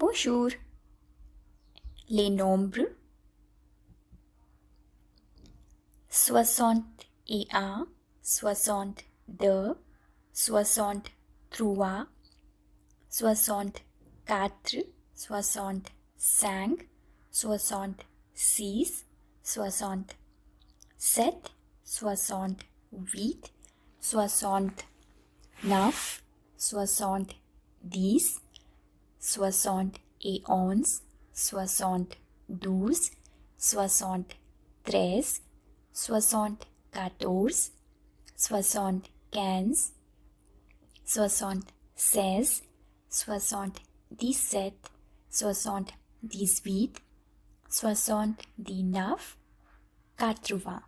Bonjour. Les nombres 61, 62, 63, 64, 65, 66, 67, 68, 69, 70, 71, 72, 73, 74, 75, 76, 77, 78, 79, 80,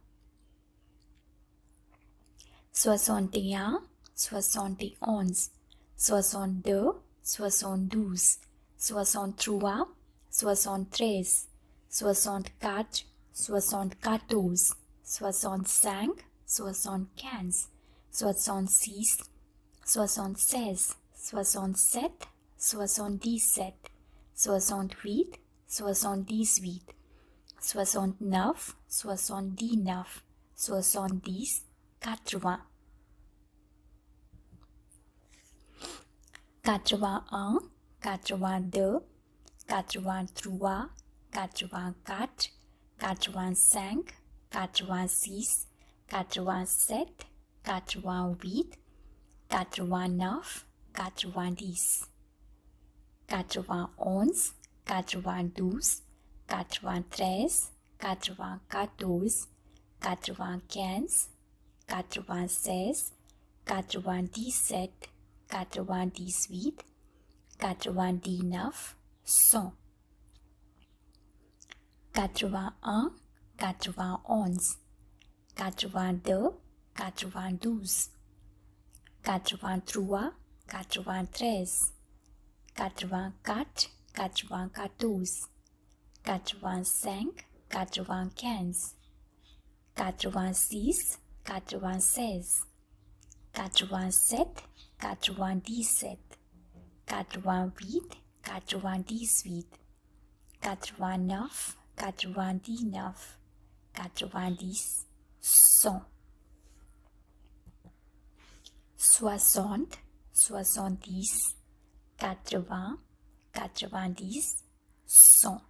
61, 71, 62, 72, 63, 73, 64, 74, 65, 75, 66, 76, 67, 77, 68, 78, 69, 79, 70, 80, 81, 82, 83, 84, 85, 86, 87, 88, 89, 90, 91, 92, 93, 94, 95, 96, 97, 98, 99, 100, 81, 91, 82, 92, 83, 93, 84, 94, 85, 95, 86, 96, 87, 97, 88, 98, 89, 99, 90, 100, 60, 70, 80, 90, 100.